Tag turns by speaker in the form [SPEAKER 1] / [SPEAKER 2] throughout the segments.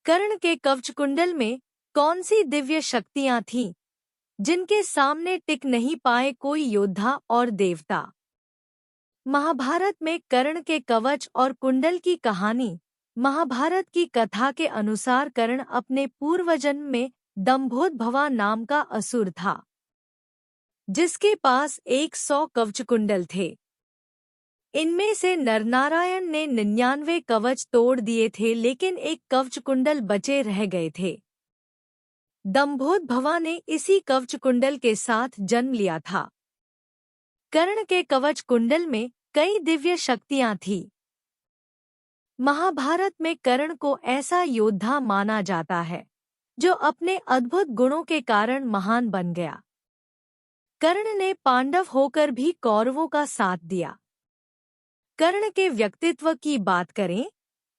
[SPEAKER 1] कर्ण के कवच कुंडल में कौन सी दिव्य शक्तियां थीं, जिनके सामने टिक नहीं पाए कोई योद्धा और देवता। महाभारत में कर्ण के कवच और कुंडल की कहानी। महाभारत की कथा के अनुसार कर्ण अपने पूर्वजन्म में दंभोदभवा नाम का असुर था, जिसके पास 100 कवच कुंडल थे। इनमें से नरनारायण ने 99 कवच तोड़ दिए थे, लेकिन एक कवच कुंडल बचे रह गए थे। दंभोदभवा ने इसी कवच कुंडल के साथ जन्म लिया था। कर्ण के कवच कुंडल में कई दिव्य शक्तियां थीं। महाभारत में कर्ण को ऐसा योद्धा माना जाता है जो अपने अद्भुत गुणों के कारण महान बन गया। कर्ण ने पांडव होकर भी कौरवों का साथ दिया। कर्ण के व्यक्तित्व की बात करें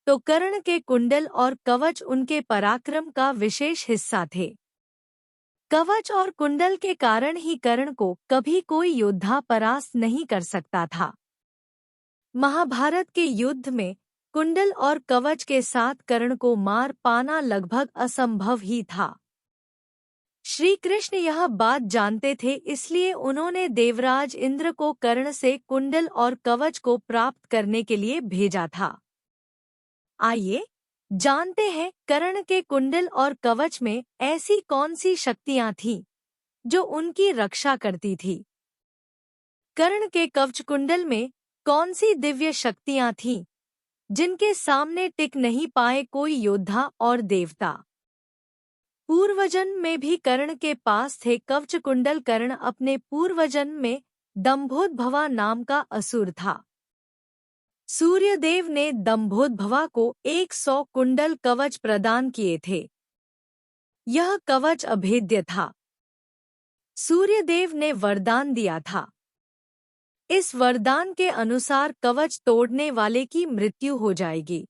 [SPEAKER 1] तो कर्ण के कुंडल और कवच उनके पराक्रम का विशेष हिस्सा थे। कवच और कुंडल के कारण ही कर्ण को कभी कोई योद्धा परास्त नहीं कर सकता था। महाभारत के युद्ध में कुंडल और कवच के साथ कर्ण को मार पाना लगभग असंभव ही था। श्री कृष्ण यह बात जानते थे, इसलिए उन्होंने देवराज इंद्र को कर्ण से कुंडल और कवच को प्राप्त करने के लिए भेजा था। आइए जानते हैं कर्ण के कुंडल और कवच में ऐसी कौन सी शक्तियां थीं जो उनकी रक्षा करती थी। कर्ण के कवच कुंडल में कौन सी दिव्य शक्तियां थीं जिनके सामने टिक नहीं पाए कोई योद्धा और देवता। पूर्वजन्म में भी कर्ण के पास थे कवच कुंडल। कर्ण अपने पूर्वजन्म में दंभोदभवा नाम का असुर था। सूर्यदेव ने दंभोदभवा को 100 कुंडल कवच प्रदान किए थे। यह कवच अभेद्य था। सूर्यदेव ने वरदान दिया था। इस वरदान के अनुसार कवच तोड़ने वाले की मृत्यु हो जाएगी।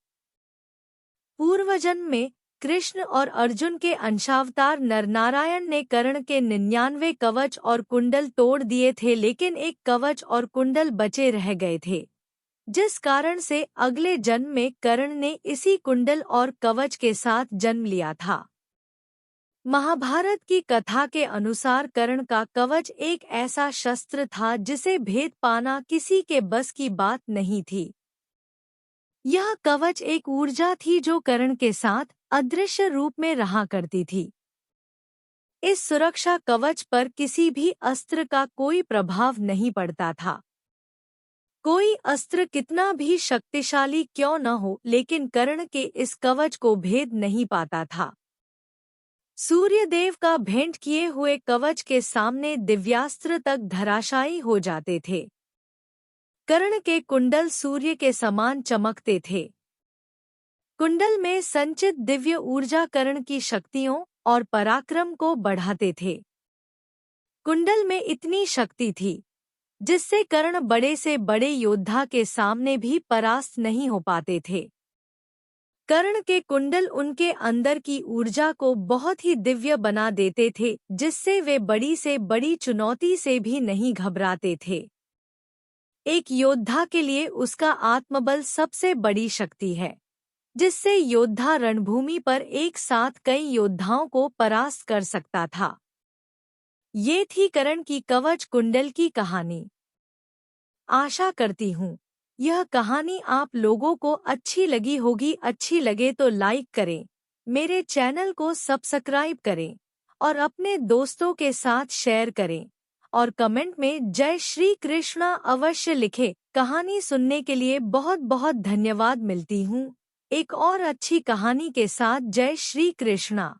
[SPEAKER 1] पूर्वजन्म में कृष्ण और अर्जुन के अंशावतार नरनारायण ने कर्ण के 99 कवच और कुंडल तोड़ दिए थे, लेकिन एक कवच और कुंडल बचे रह गए थे, जिस कारण से अगले जन्म में कर्ण ने इसी कुंडल और कवच के साथ जन्म लिया था। महाभारत की कथा के अनुसार कर्ण का कवच एक ऐसा शस्त्र था जिसे भेद पाना किसी के बस की बात नहीं थी। यह कवच एक ऊर्जा थी जो कर्ण के साथ अदृश्य रूप में रहा करती थी। इस सुरक्षा कवच पर किसी भी अस्त्र का कोई प्रभाव नहीं पड़ता था। कोई अस्त्र कितना भी शक्तिशाली क्यों न हो, लेकिन कर्ण के इस कवच को भेद नहीं पाता था। सूर्यदेव का भेंट किए हुए कवच के सामने दिव्यास्त्र तक धराशायी हो जाते थे। कर्ण के कुंडल सूर्य के समान चमकते थे। कुंडल में संचित दिव्य ऊर्जा कर्ण की शक्तियों और पराक्रम को बढ़ाते थे। कुंडल में इतनी शक्ति थी जिससे कर्ण बड़े से बड़े योद्धा के सामने भी परास्त नहीं हो पाते थे। कर्ण के कुंडल उनके अंदर की ऊर्जा को बहुत ही दिव्य बना देते थे, जिससे वे बड़ी से बड़ी चुनौती से भी नहीं घबराते थे। एक योद्धा के लिए उसका आत्मबल सबसे बड़ी शक्ति है, जिससे योद्धा रणभूमि पर एक साथ कई योद्धाओं को परास्त कर सकता था। ये थी कर्ण की कवच कुंडल की कहानी। आशा करती हूँ यह कहानी आप लोगों को अच्छी लगी होगी। अच्छी लगे तो लाइक करें, मेरे चैनल को सब्सक्राइब करें और अपने दोस्तों के साथ शेयर करें और कमेंट में जय श्री कृष्णा अवश्य लिखें। कहानी सुनने के लिए बहुत बहुत धन्यवाद। मिलती हूँ एक और अच्छी कहानी के साथ। जय श्री कृष्णा।